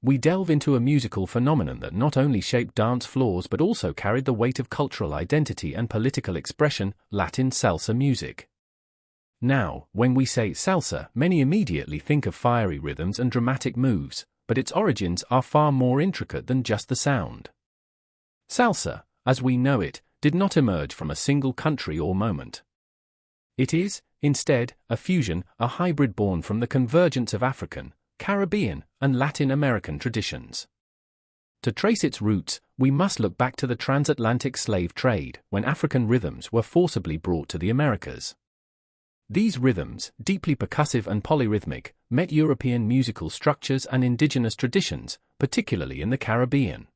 we delve into a musical phenomenon that not only shaped dance floors but also carried the weight of cultural identity and political expression: Latin salsa music. Now, when we say salsa, many immediately think of fiery rhythms and dramatic moves, but its origins are far more intricate than just the sound. Salsa, as we know it, did not emerge from a single country or moment. It is, instead, a fusion, a hybrid born from the convergence of African, Caribbean, and Latin American traditions. To trace its roots, we must look back to the transatlantic slave trade, when African rhythms were forcibly brought to the Americas. These rhythms, deeply percussive and polyrhythmic, met European musical structures and indigenous traditions, particularly in the Caribbean.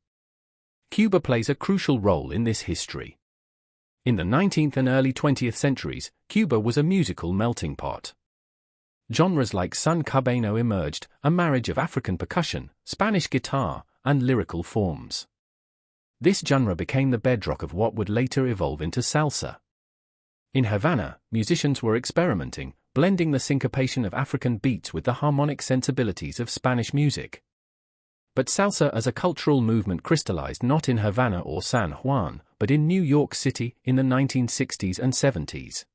Cuba plays a crucial role in this history. In the 19th and early 20th centuries, Cuba was a musical melting pot. Genres like son cubano emerged, a marriage of African percussion, Spanish guitar, and lyrical forms. This genre became the bedrock of what would later evolve into salsa. In Havana, musicians were experimenting, blending the syncopation of African beats with the harmonic sensibilities of Spanish music. But salsa as a cultural movement crystallized not in Havana or San Juan, but in New York City in the 1960s and 70s.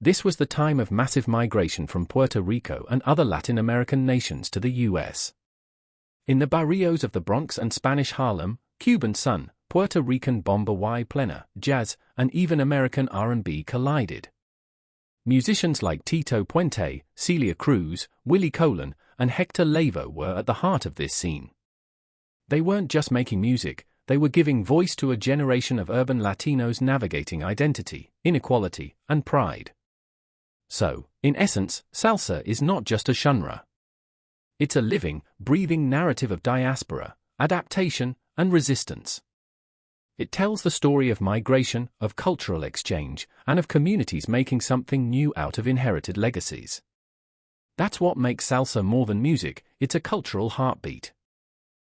This was the time of massive migration from Puerto Rico and other Latin American nations to the U.S. In the barrios of the Bronx and Spanish Harlem, Cuban son, Puerto Rican bomba y plena, jazz, and even American R&B collided. Musicians like Tito Puente, Celia Cruz, Willie Colon, and Hector Lavoe were at the heart of this scene. They weren't just making music, they were giving voice to a generation of urban Latinos navigating identity, inequality, and pride. So, in essence, salsa is not just a genre. It's a living, breathing narrative of diaspora, adaptation, and resistance. It tells the story of migration, of cultural exchange, and of communities making something new out of inherited legacies. That's what makes salsa more than music, it's a cultural heartbeat.